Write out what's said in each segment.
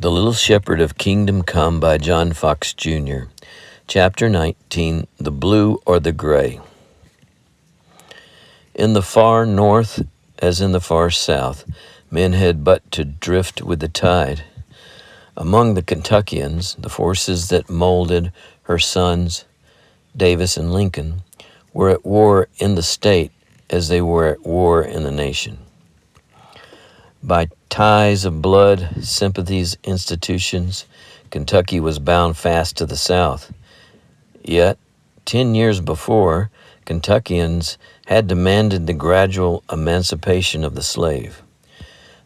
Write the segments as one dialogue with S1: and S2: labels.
S1: The Little Shepherd of Kingdom Come by John Fox Jr. Chapter 19, The Blue or the Gray. In the far north, as in the far south, men had but to drift with the tide. Among the Kentuckians, the forces that molded her sons, Davis and Lincoln, were at war in the state as they were at war in the nation. By ties of blood, sympathies, institutions, Kentucky was bound fast to the South. Yet, 10 years before, Kentuckians had demanded the gradual emancipation of the slave.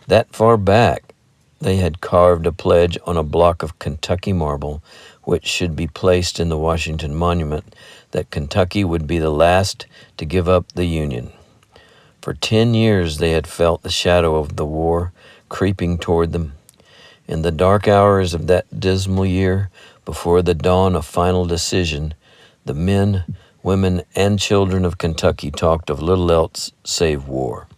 S1: That far back, they had carved a pledge on a block of Kentucky marble, which should be placed in the Washington Monument, that Kentucky would be the last to give up the Union. For 10 years they had felt the shadow of the war creeping toward them. In the dark hours of that dismal year, before the dawn of final decision, the men, women, and children of Kentucky talked of little else save war.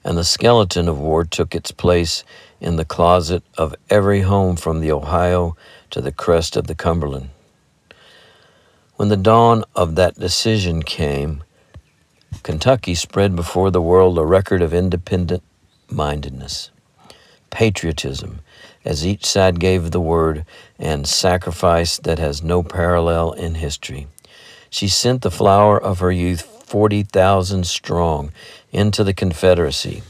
S1: And the skeleton of war took its place in the closet of every home from the Ohio to the crest of the Cumberland. When the dawn of that decision came, Kentucky spread before the world a record of independent-mindedness, patriotism, as each side gave the word, and sacrifice that has no parallel in history. She sent the flower of her youth 40,000 strong into the Confederacy.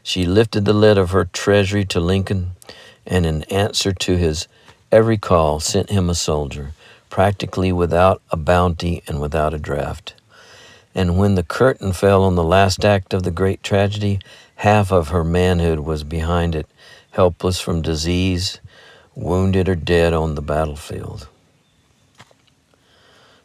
S1: She lifted the lid of her treasury to Lincoln, and in answer to his every call sent him a soldier, practically without a bounty and without a draft. And when the curtain fell on the last act of the great tragedy, half of her manhood was behind it, helpless from disease, wounded or dead on the battlefield.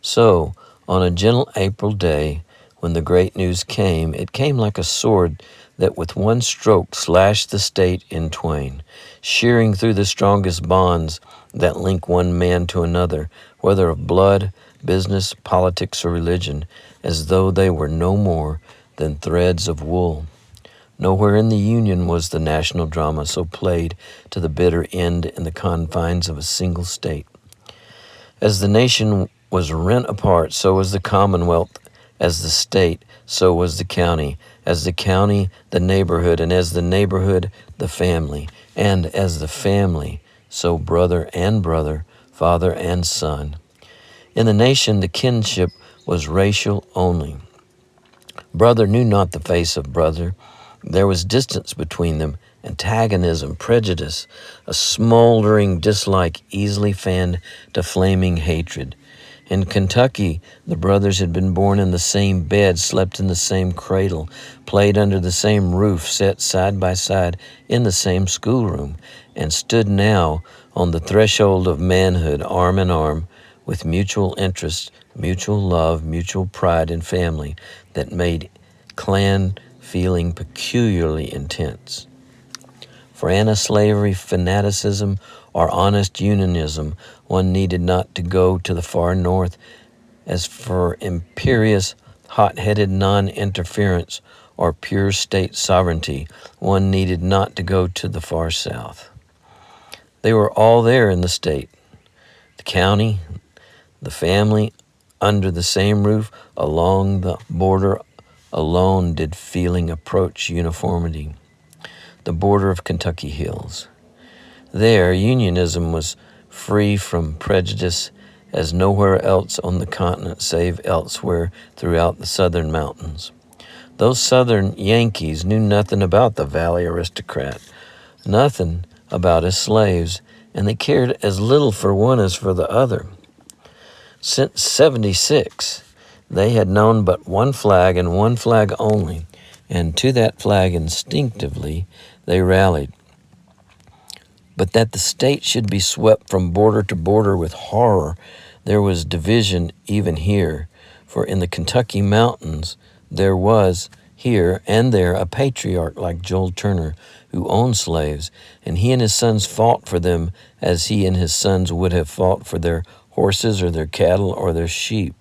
S1: So, on a gentle April day, when the great news came, it came like a sword that with one stroke slashed the state in twain, shearing through the strongest bonds that link one man to another, whether of blood, business, politics, or religion, as though they were no more than threads of wool. Nowhere in the Union was the national drama so played to the bitter end in the confines of a single state. As the nation was rent apart, so was the Commonwealth. As the state, so was the county. As the county, the neighborhood. And as the neighborhood, the family. And as the family, so brother and brother, father and son. In the nation, the kinship was racial only. Brother knew not the face of brother. There was distance between them, antagonism, prejudice, a smoldering dislike easily fanned to flaming hatred. In Kentucky, the brothers had been born in the same bed, slept in the same cradle, played under the same roof, sat side by side in the same schoolroom, and stood now on the threshold of manhood, arm in arm, with mutual interest, mutual love, mutual pride in family that made clan feeling peculiarly intense. For anti-slavery fanaticism or honest unionism, one needed not to go to the far north. As for imperious, hot-headed non-interference or pure state sovereignty, one needed not to go to the far south. They were all there in the state, the county, the family, under the same roof, along the border alone did feeling approach uniformity. The border of Kentucky hills. There, unionism was free from prejudice as nowhere else on the continent save elsewhere throughout the southern mountains. Those southern Yankees knew nothing about the valley aristocrat, nothing about his slaves, and they cared as little for one as for the other. Since '76, they had known but one flag and one flag only, and to that flag instinctively they rallied. But that the state should be swept from border to border with horror, there was division even here, for in the Kentucky mountains there was here and there a patriarch like Joel Turner who owned slaves, and he and his sons fought for them as he and his sons would have fought for their horses or their cattle or their sheep.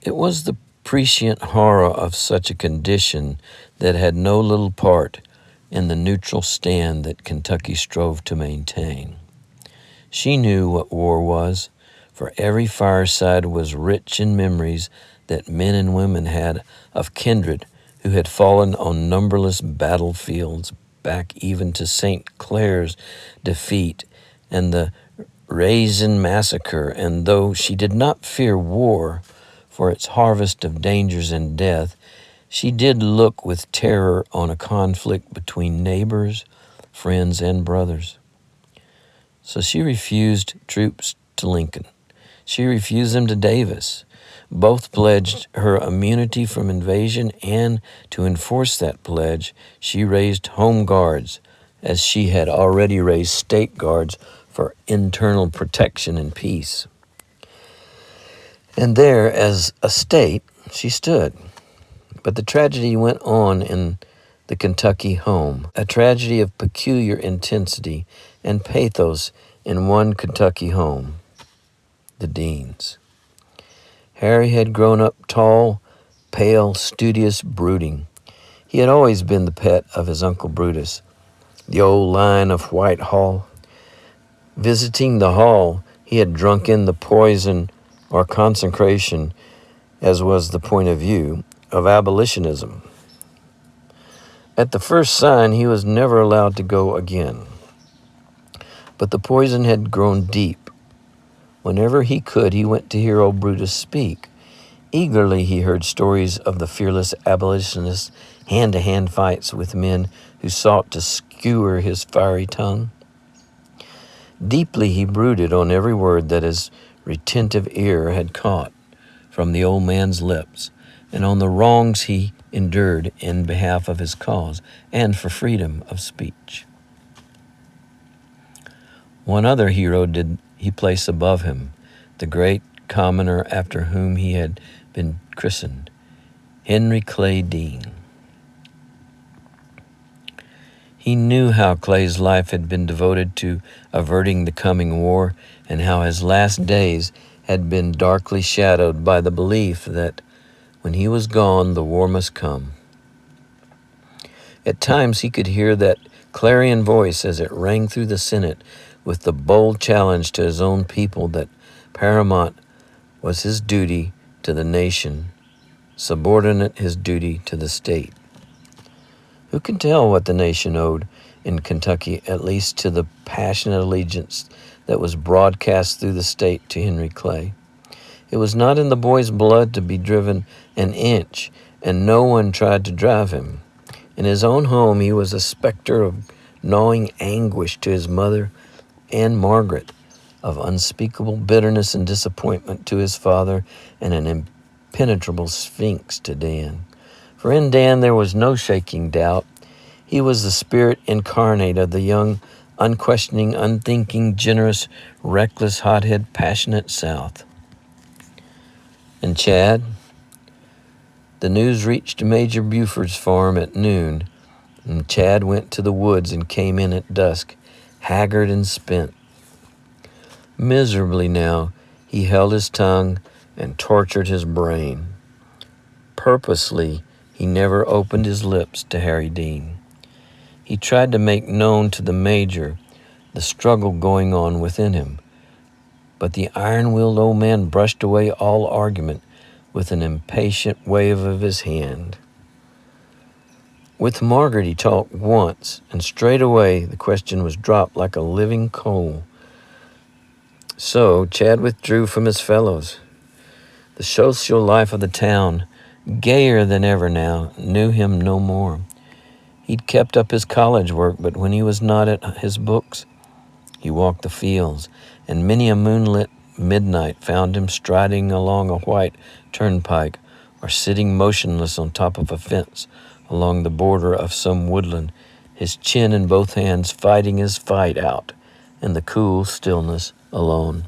S1: It was the prescient horror of such a condition that had no little part, in the neutral stand that Kentucky strove to maintain. She knew what war was, for every fireside was rich in memories that men and women had of kindred who had fallen on numberless battlefields, back even to St. Clair's defeat and the Raisin massacre. And though she did not fear war for its harvest of dangers and death, she did look with terror on a conflict between neighbors, friends, and brothers. So she refused troops to Lincoln. She refused them to Davis. Both pledged her immunity from invasion, and to enforce that pledge, she raised home guards, as she had already raised state guards for internal protection and peace. And there, as a state, she stood. But the tragedy went on in the Kentucky home, a tragedy of peculiar intensity and pathos in one Kentucky home, the Deans. Harry had grown up tall, pale, studious, brooding. He had always been the pet of his Uncle Brutus, the old line of White Hall. Visiting the hall, he had drunk in the poison or consecration, as was the point of view, of abolitionism. At the first sign, he was never allowed to go again. But the poison had grown deep. Whenever he could, he went to hear old Brutus speak. Eagerly he heard stories of the fearless abolitionists' hand-to-hand fights with men who sought to skewer his fiery tongue. Deeply he brooded on every word that his retentive ear had caught from the old man's lips, and on the wrongs he endured in behalf of his cause and for freedom of speech. One other hero did he place above him, the great commoner after whom he had been christened, Henry Clay Dean. He knew how Clay's life had been devoted to averting the coming war, and how his last days had been darkly shadowed by the belief that when he was gone, the war must come. At times he could hear that clarion voice as it rang through the Senate with the bold challenge to his own people that paramount was his duty to the nation, subordinate his duty to the state. Who can tell what the nation owed in Kentucky, at least to the passionate allegiance that was broadcast through the state to Henry Clay? It was not in the boy's blood to be driven an inch, and no one tried to drive him. In his own home, he was a specter of gnawing anguish to his mother and Margaret, of unspeakable bitterness and disappointment to his father, and an impenetrable sphinx to Dan. For in Dan there was no shaking doubt. He was the spirit incarnate of the young, unquestioning, unthinking, generous, reckless, hothead, passionate South. And Chad? The news reached Major Buford's farm at noon, and Chad went to the woods and came in at dusk, haggard and spent. Miserably now, he held his tongue and tortured his brain. Purposely, he never opened his lips to Harry Dean. He tried to make known to the Major the struggle going on within him, but the iron-willed old man brushed away all argument with an impatient wave of his hand. With Margaret he talked once, and straightway the question was dropped like a living coal. So Chad withdrew from his fellows. The social life of the town, gayer than ever now, knew him no more. He'd kept up his college work, but when he was not at his books, he walked the fields, and many a moonlit midnight found him striding along a white turnpike or sitting motionless on top of a fence along the border of some woodland, his chin in both hands, fighting his fight out in the cool stillness alone.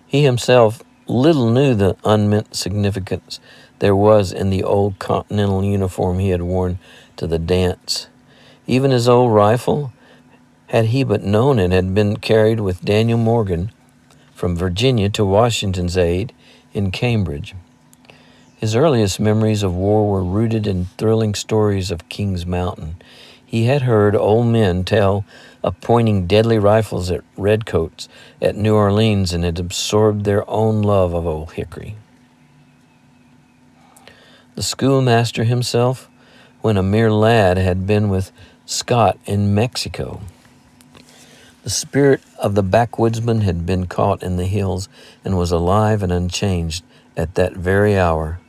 S1: He himself little knew the unmeant significance there was in the old Continental uniform he had worn to the dance. Even his old rifle, had he but known it, had been carried with Daniel Morgan from Virginia to Washington's aid in Cambridge. His earliest memories of war were rooted in thrilling stories of Kings Mountain. He had heard old men tell of pointing deadly rifles at redcoats at New Orleans and had absorbed their own love of Old Hickory. The schoolmaster himself, when a mere lad, had been with Scott in Mexico. The spirit of the backwoodsman had been caught in the hills and was alive and unchanged at that very hour.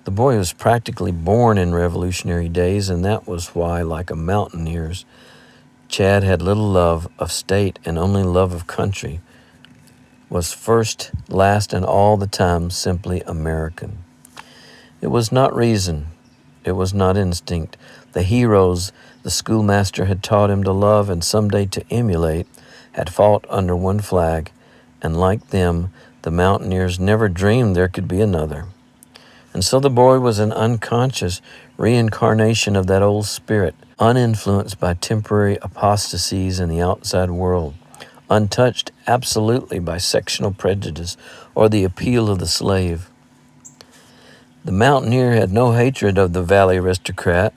S1: The boy was practically born in Revolutionary days, and that was why, like a mountaineer's, Chad had little love of state and only love of country, was first, last, and all the time simply American. It was not reason, it was not instinct. The heroes the schoolmaster had taught him to love and someday to emulate had fought under one flag, and like them, the mountaineers never dreamed there could be another. And so the boy was an unconscious reincarnation of that old spirit, uninfluenced by temporary apostasies in the outside world, untouched absolutely by sectional prejudice or the appeal of the slave. The mountaineer had no hatred of the valley aristocrat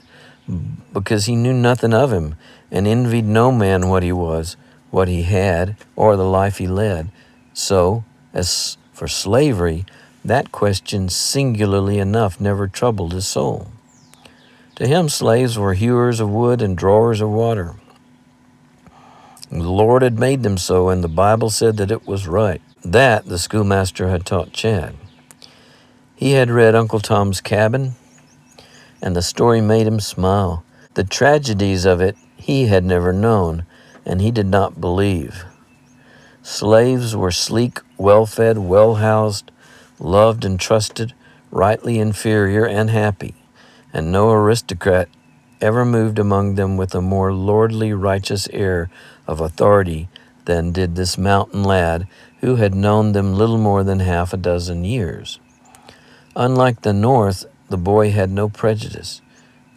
S1: because he knew nothing of him and envied no man what he was, what he had, or the life he led. So, as for slavery, that question, singularly enough, never troubled his soul. To him, slaves were hewers of wood and drawers of water. The Lord had made them so, and the Bible said that it was right. That the schoolmaster had taught Chad. He had read Uncle Tom's Cabin, and the story made him smile. The tragedies of it he had never known, and he did not believe. Slaves were sleek, well-fed, well-housed, loved and trusted, rightly inferior and happy, and no aristocrat ever moved among them with a more lordly, righteous air of authority than did this mountain lad who had known them little more than half a dozen years. Unlike the North, the boy had no prejudice,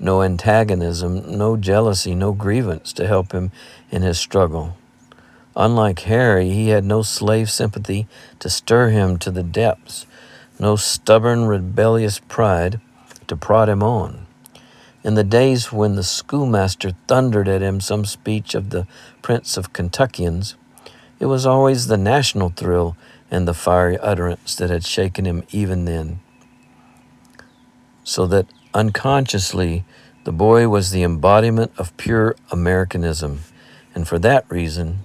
S1: no antagonism, no jealousy, no grievance to help him in his struggle. Unlike Harry, he had no slave sympathy to stir him to the depths, no stubborn, rebellious pride to prod him on. In the days when the schoolmaster thundered at him some speech of the Prince of Kentuckians, it was always the national thrill and the fiery utterance that had shaken him even then. So that unconsciously, the boy was the embodiment of pure Americanism, and for that reason,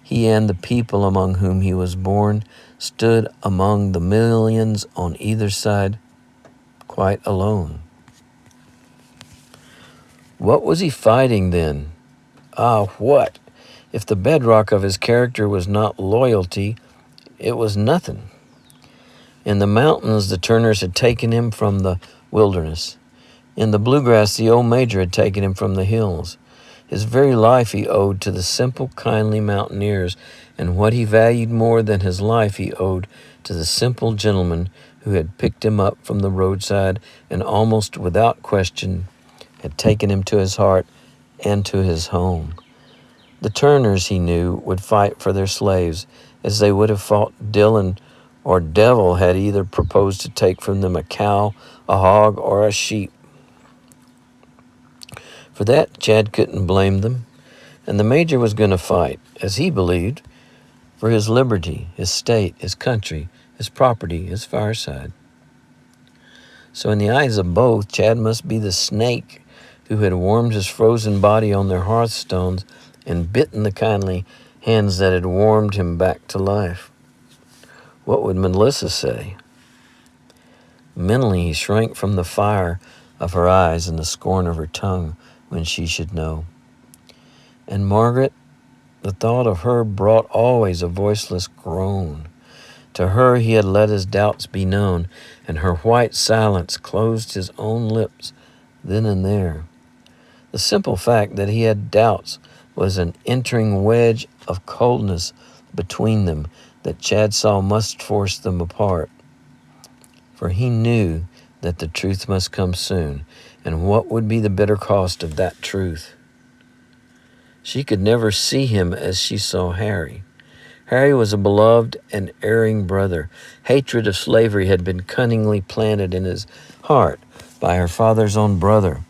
S1: he and the people among whom he was born stood among the millions on either side, quite alone. What was he fighting then? What? If the bedrock of his character was not loyalty, it was nothing. In the mountains, the Turners had taken him from the wilderness. In the bluegrass, the old major had taken him from the hills. His very life he owed to the simple, kindly mountaineers, and what he valued more than his life he owed to the simple gentleman who had picked him up from the roadside and almost without question had taken him to his heart and to his home. The Turners, he knew, would fight for their slaves as they would have fought Dillon or Devil had either proposed to take from them a cow, a hog, or a sheep. For that, Chad couldn't blame them, and the major was going to fight, as he believed, for his liberty, his state, his country, his property, his fireside. So in the eyes of both, Chad must be the snake who had warmed his frozen body on their hearthstones and bitten the kindly hands that had warmed him back to life. What would Melissa say? Mentally, he shrank from the fire of her eyes and the scorn of her tongue when she should know. And Margaret, the thought of her brought always a voiceless groan. To her he had let his doubts be known, and her white silence closed his own lips then and there. The simple fact that he had doubts was an entering wedge of coldness between them that Chad saw must force them apart. For he knew that the truth must come soon, and what would be the bitter cost of that truth? She could never see him as she saw Harry. Harry was a beloved and erring brother. Hatred of slavery had been cunningly planted in his heart by her father's own brother,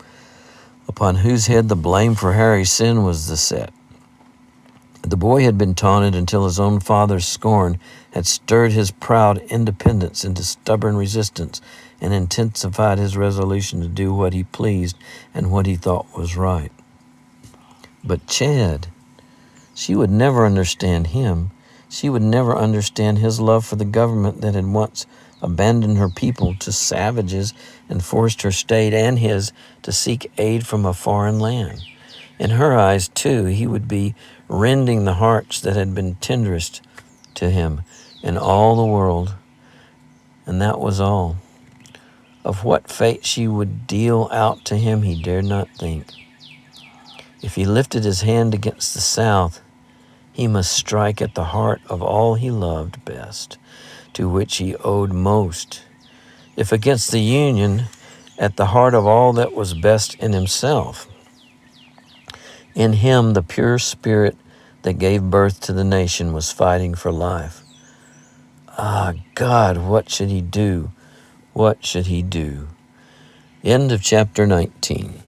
S1: upon whose head the blame for Harry's sin was set. The boy had been taunted until his own father's scorn had stirred his proud independence into stubborn resistance and intensified his resolution to do what he pleased and what he thought was right. But Chad, she would never understand him. She would never understand his love for the government that had once abandoned her people to savages and forced her state and his to seek aid from a foreign land. In her eyes, too, he would be rending the hearts that had been tenderest to him in all the world. And that was all. Of what fate she would deal out to him, he dared not think. If he lifted his hand against the South, he must strike at the heart of all he loved best, to which he owed most. If against the Union, at the heart of all that was best in himself. In him, the pure spirit that gave birth to the nation was fighting for life. Ah, God, what should he do? What should he do? End of chapter 19.